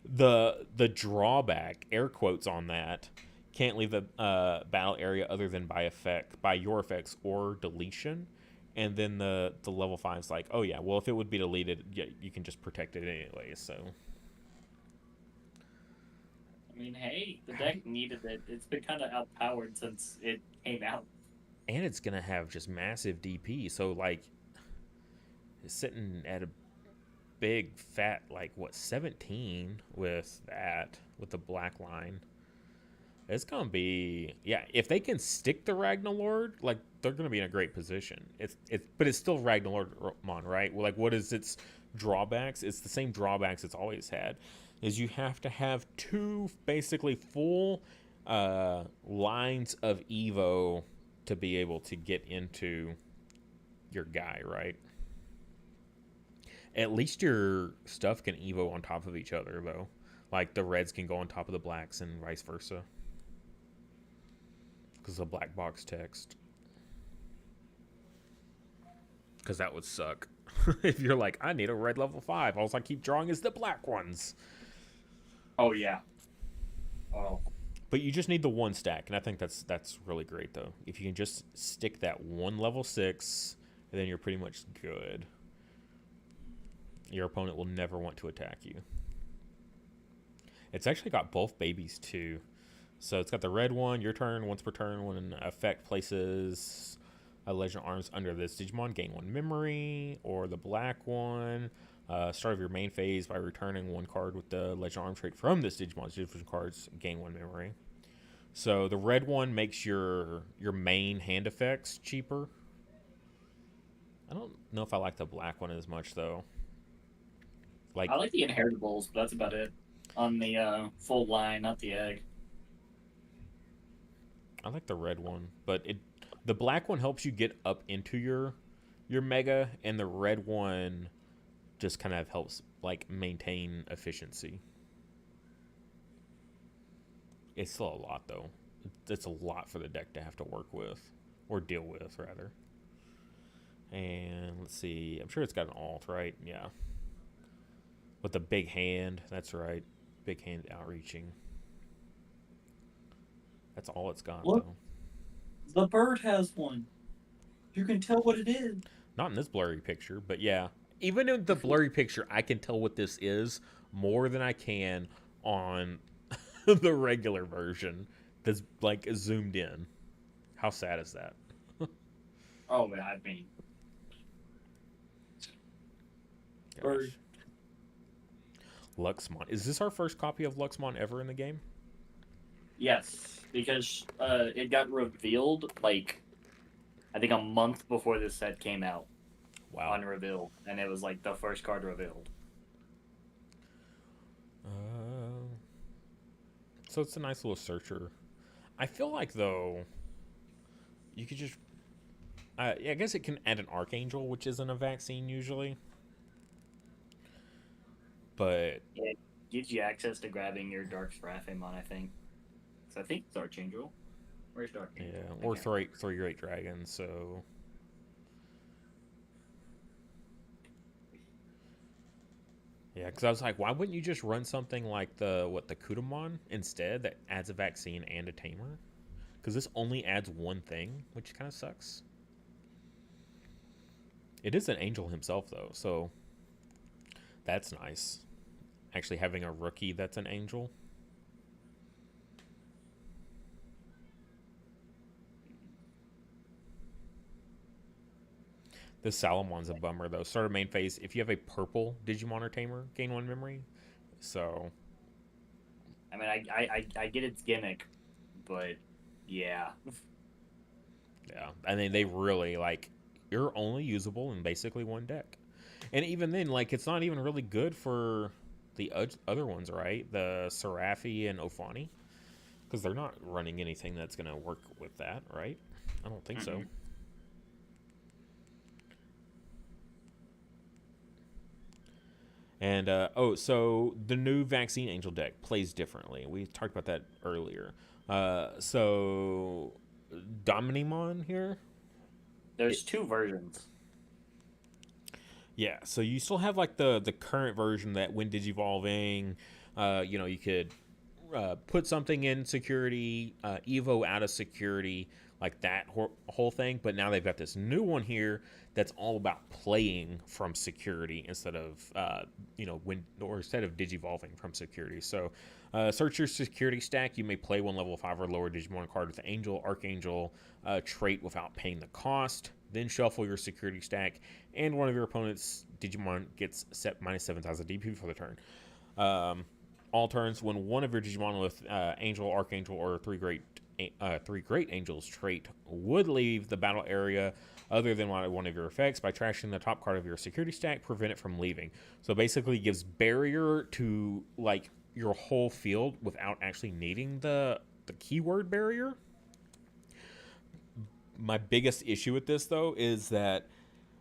the drawback, air quotes on that. Can't leave the battle area other than by your effects or deletion. And then the level 5 is like, oh yeah, well if it would be deleted, yeah, you can just protect it anyway. So I mean, hey, the deck needed it. It's been kind of outpowered since it came out. and it's gonna have just massive DP. So like, it's sitting at a big fat 17 with the black line. It's gonna be, yeah, if they can stick the Ragnalord, they're gonna be in a great position. But it's still Ragnalordmon, right? Well, what is its drawbacks? It's the same drawbacks it's always had. Is you have to have 2 basically full lines of Evo to be able to get into your guy, right? At least your stuff can Evo on top of each other, though. Like the reds can go on top of the blacks and vice versa. Because of black box text. Because that would suck. If you're like, I need a red level 5. All I keep drawing is the black ones. Oh yeah. Oh. But you just need the 1 stack, and I think that's really great though. If you can just stick that 1 level 6, and then you're pretty much good. Your opponent will never want to attack you. It's actually got both babies too. So it's got the red one, your turn, once per turn, when an effect places a Legend Arms under this Digimon, gain 1 memory, or the black one. Start of your main phase by returning 1 card with the Legend Arm trait from this Digimon's different cards, gain 1 memory. So the red one makes your main hand effects cheaper. I don't know if I like the black one as much though. I like the inheritables, but that's about it. On the full line, not the egg. I like the red one, but the black one helps you get up into your mega, and the red one just kind of helps maintain efficiency. It's still a lot though. It's a lot for the deck to have to work with, or deal with rather. And let's see, I'm sure it's got an alt, right? Yeah. With the big hand, that's right. Big hand outreaching. That's all it's got Look, though. the bird has one. You can tell what it is. Not in this blurry picture, but yeah. Even in the blurry picture, I can tell what this is more than I can on the regular version that's zoomed in. How sad is that? Oh, man, I mean. Bird. Luxmon. Is this our first copy of Luxmon ever in the game? Yes, because it got revealed I think a month before this set came out Wow. on reveal, and it was like the first card revealed. So it's a nice little searcher. I feel like though, you could just. I guess it can add an Archangel, which isn't a vaccine usually. But Yeah, it gives you access to grabbing your Dark Seraphimon, I think. So I think it's Archangel. Where's Dark Angel? yeah, or three great dragons. So yeah, because I was like, why wouldn't you just run something like the Kudamon instead that adds a vaccine and a tamer? Because this only adds one thing, which kind of sucks. It is an angel himself though, so that's nice. Actually, having a rookie that's an angel. This Salamon's a bummer though. Start of main phase. If you have a purple Digimon or Tamer, gain 1 memory. So I mean, I get its gimmick, but yeah. yeah, I mean they really like you're only usable in basically one deck, and even then, like it's not even really good for the other ones, right? The Seraphi and Ophani, because they're not running anything that's gonna work with that, right? I don't think so. And so the new Vaccine Angel deck plays differently. We talked about that earlier. So Dominimon here. There's two versions. Yeah, so you still have like the current version that when digivolving, you could put something in security, Evo out of security, like that whole thing. But now they've got this new one here that's all about playing from security instead of instead of digivolving from security. So search your security stack. You may play one level 5 or lower Digimon card with Angel, Archangel trait without paying the cost. Then shuffle your security stack, and one of your opponent's Digimon gets set minus 7,000 DP for the turn. All turns, when one of your Digimon with Angel, Archangel, or three great angels trait would leave the battle area other than one of your effects, by trashing the top card of your security stack, prevent it from leaving. So basically gives barrier to like your whole field without actually needing the keyword barrier. My biggest issue with this though is that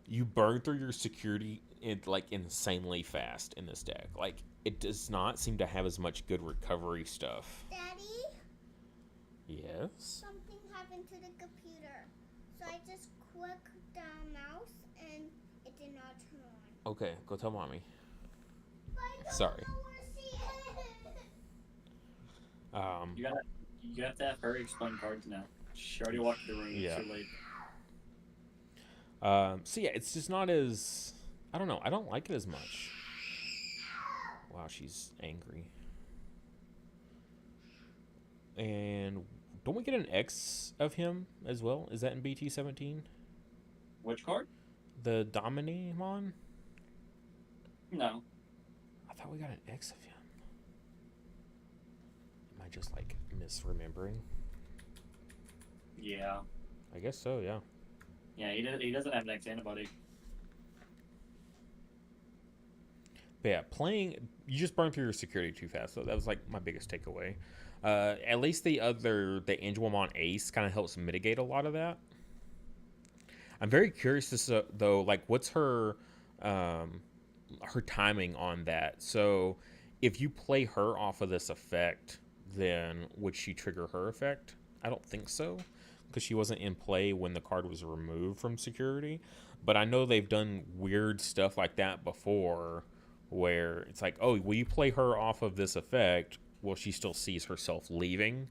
you burn through your security like insanely fast in this deck. Like it does not seem to have as much good recovery stuff. Daddy? Yes? Something happened to the computer. So I just clicked the mouse and it did not turn on. Okay, go tell mommy. But I don't Sorry. know where she is. You got to have her explain cards now. She already walked the room. Yeah. It's too late. So yeah, it's just not as I don't know. I don't like it as much. Wow, she's angry. And don't we get an X of him as well? Is that in BT17? Which card? The Dominimon? No. I thought we got an X of him. Am I just like misremembering? Yeah. I guess so, yeah. Yeah, he doesn't have next antibody. But yeah, you just burn through your security too fast. So that was like my biggest takeaway. At least the Angelmon Ace kind of helps mitigate a lot of that. I'm very curious to though, like what's her timing on that. So if you play her off of this effect, then would she trigger her effect? I don't think so, because she wasn't in play when the card was removed from security. But I know they've done weird stuff like that before, where it's like, oh, will you play her off of this effect? Well, she still sees herself leaving,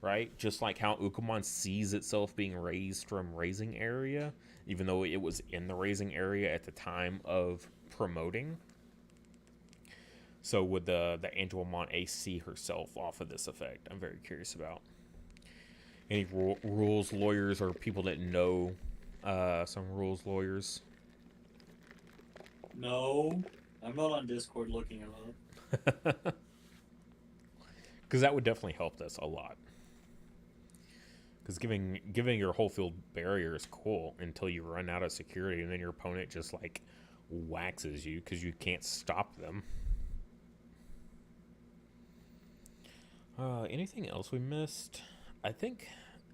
right? Just like how Ukamon sees itself being raised from raising area, even though it was in the raising area at the time of promoting. So would the Angelmon Ace see herself off of this effect? I'm very curious about. Any rules lawyers or people that know some rules lawyers? No. I'm not on Discord looking it up. Because that would definitely help us a lot. Because giving your whole field barrier is cool until you run out of security, and then your opponent just like waxes you because you can't stop them. Anything else we missed? I think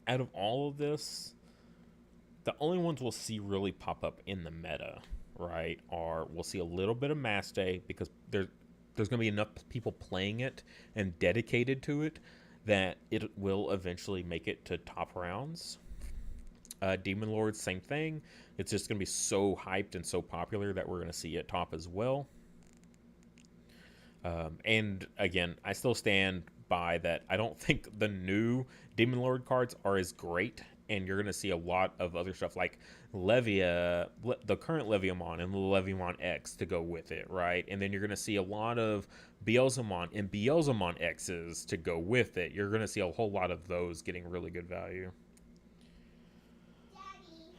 out of all of this, the only ones we'll see really pop up in the meta, right, are we'll see a little bit of Mass Day because there's going to be enough people playing it and dedicated to it that it will eventually make it to top rounds. Demon Lords, same thing. It's just going to be so hyped and so popular that we're going to see it top as well. And again, I still stand by that. I don't think the new Demon Lord cards are as great, and you're going to see a lot of other stuff like Levia, the current Leviamon, and the Leviamon X to go with it, right? And then you're going to see a lot of Beelzemon and Beelzemon X's to go with it. You're going to see a whole lot of those getting really good value. Daddy.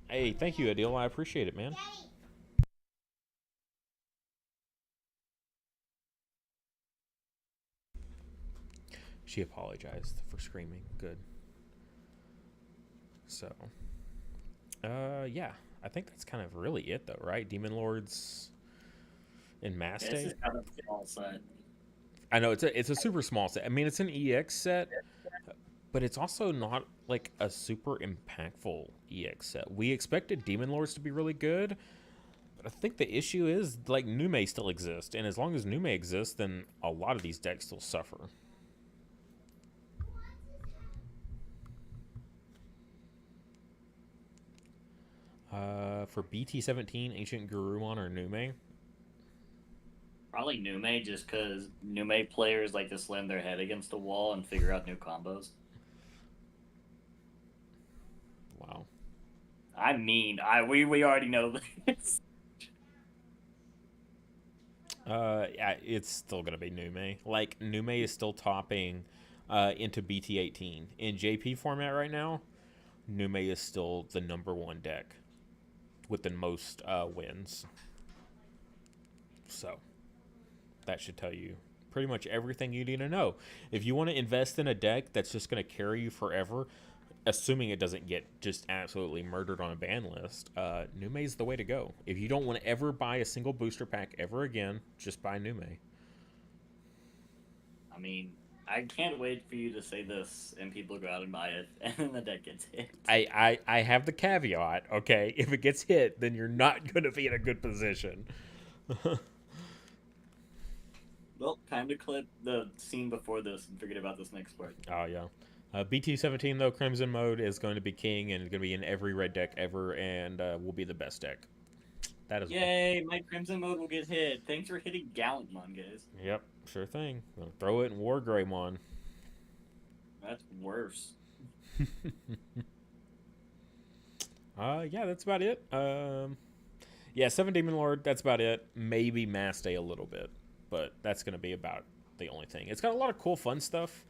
Hey, thank you, Adil. I appreciate it, man. Daddy. She apologized for screaming. Good. So, yeah, I think that's kind of really it, though, right? Demon Lords and Mass This Day. is kind of a small set. I know it's a super small set. I mean, it's an EX set, but it's also not like a super impactful EX set. We expected Demon Lords to be really good, but I think the issue is like Nume still exists, and as long as Nume exists, then a lot of these decks still suffer. For BT17, Ancient Garurumon or Nume? Probably Nume, just because Nume players like to slam their head against the wall and figure out new combos. Wow. I mean, we already know this. Yeah, it's still gonna be Nume. Like Nume is still topping into BT18 in JP format right now. Nume is still the #1 deck with the most wins. So that should tell you pretty much everything you need to know. If you want to invest in a deck that's just going to carry you forever, assuming it doesn't get just absolutely murdered on a ban list, Nume is the way to go. If you don't want to ever buy a single booster pack ever again, just buy Nume. I mean, I can't wait for you to say this and people go out and buy it, and then the deck gets hit. I have the caveat, okay? If it gets hit, then you're not going to be in a good position. Well, time to clip the scene before this and forget about this next part. Oh, yeah. BT17, though, Crimson Mode is going to be king, and it's going to be in every red deck ever, and will be the best deck. That is Yay, my Crimson Mode will get hit. Thanks for hitting Gallantmon, guys. Yep, sure thing. I'll throw it in Wargreymon. That's worse. Yeah, that's about it. Yeah, 7 Demon Lord, that's about it. Maybe Mass Day a little bit, but that's going to be about the only thing. It's got a lot of cool, fun stuff.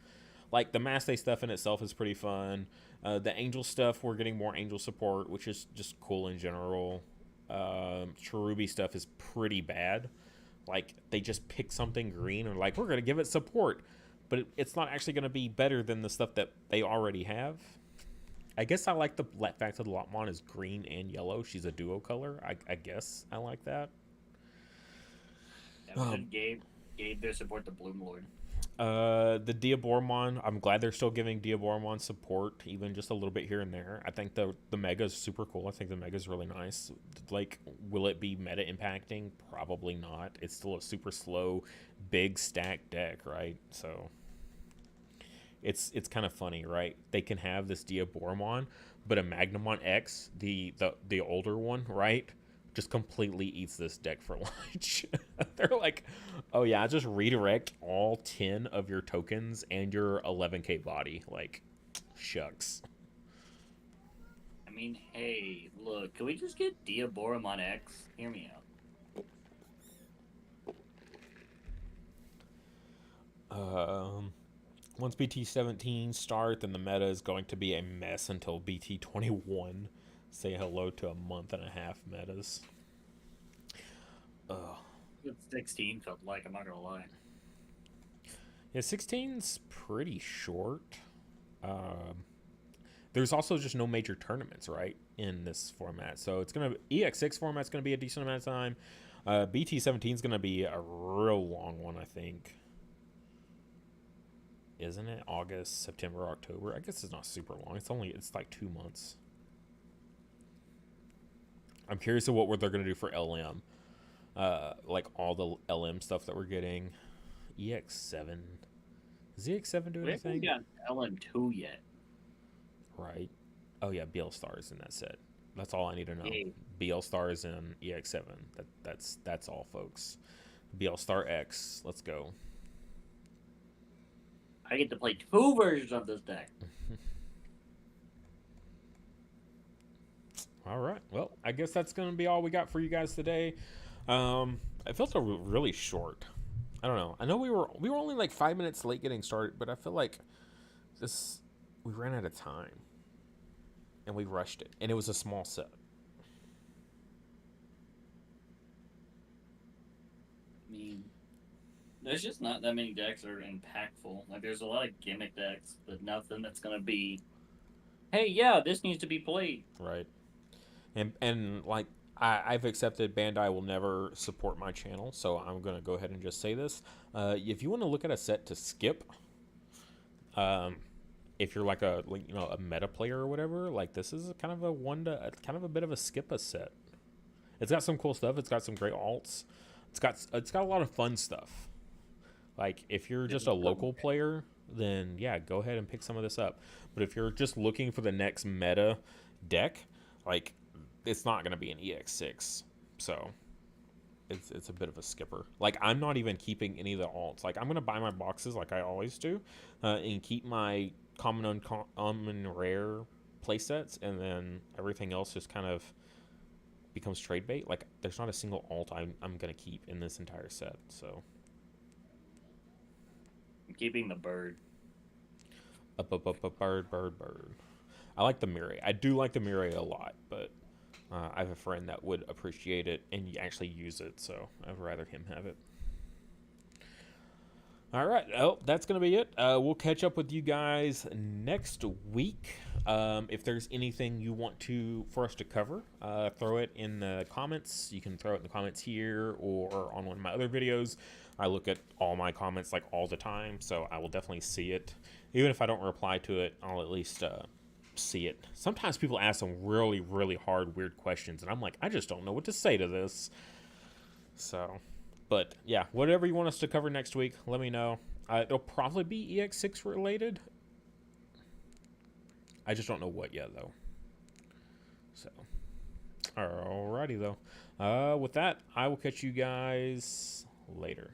Like, the Mass Day stuff in itself is pretty fun. The Angel stuff, we're getting more Angel support, which is just cool in general. Cherubi stuff is pretty bad. Like, they just pick something green and like, we're going to give it support. But it's not actually going to be better than the stuff that they already have. I guess I like the fact that the Lotmon is green and yellow. She's a duo color. I guess I like that. Yeah, gave their support to Bloom Lord. The Diaboromon, I'm glad they're still giving Diaboromon support, even just a little bit here and there. I think the Mega is super cool. I think the Mega is really nice. Like, will it be meta impacting? Probably not. It's still a super slow, big stack deck, right? So it's kind of funny, right? They can have this Diaboromon, but a Magnamon X, the older one, right, just completely eats this deck for lunch. They're like, oh yeah, just redirect all 10 of your tokens and your 11k body. Like, shucks. I mean, hey, look, can we just get Diaboromon X? Hear me out. Once BT17 starts, then the meta is going to be a mess until BT21. Say hello to a month and a half metas. Ugh. 16 felt like, I'm not gonna lie. Yeah, 16's pretty short. There's also just no major tournaments, right, in this format. So it's gonna EX6 format's gonna be a decent amount of time. BT17 is gonna be a real long one, I think. Isn't it August, September, October? I guess it's not super long. It's like 2 months. I'm curious of what they're gonna do for LM. Like all the LM stuff that we're getting. EX7. Is EX7 doing We haven't anything? got LM2 yet. Right. Oh yeah, BL Stars in that set. That's all I need to know. Yeah. BL Stars and EX7. That's all, folks. BL Star X. Let's go. I get to play 2 versions of this deck. All right. Well, I guess that's going to be all we got for you guys today. I felt really short. I don't know. I know we were only like 5 minutes late getting started, but I feel like we ran out of time and we rushed it, and it was a small set. I mean, there's just not that many decks that are impactful. Like, there's a lot of gimmick decks, but nothing that's gonna be, hey, yeah, this needs to be played. Right. And like I've accepted Bandai will never support my channel, so I'm gonna go ahead and just say this. If you want to look at a set to skip, if you're like a meta player or whatever, like this is kind of a bit of a skip a set. It's got some cool stuff. It's got some great alts. It's got a lot of fun stuff. Like if you're just a local player, then yeah, go ahead and pick some of this up. But if you're just looking for the next meta deck, like it's not going to be an EX6. So it's a bit of a skipper. Like I'm not even keeping any of the alts. Like I'm going to buy my boxes like I always do, and keep my common, uncommon, rare playsets, and then everything else just kind of becomes trade bait. Like there's not a single alt I'm going to keep in this entire set. So I'm keeping the bird. Bird. I like the Mirai. I do like the Mirai a lot, but I have a friend that would appreciate it and actually use it, so I'd rather him have it. All right. Oh, that's going to be it. We'll catch up with you guys next week. If there's anything you want for us to cover, throw it in the comments. You can throw it in the comments here or on one of my other videos. I look at all my comments like all the time, so I will definitely see it. Even if I don't reply to it, I'll at least see it. Sometimes people ask some really, really hard, weird questions, and I'm like, I just don't know what to say to this. So, but yeah, whatever you want us to cover next week, let me know. It'll probably be EX6 related. I just don't know what yet, though. So, alrighty, though. With that, I will catch you guys later.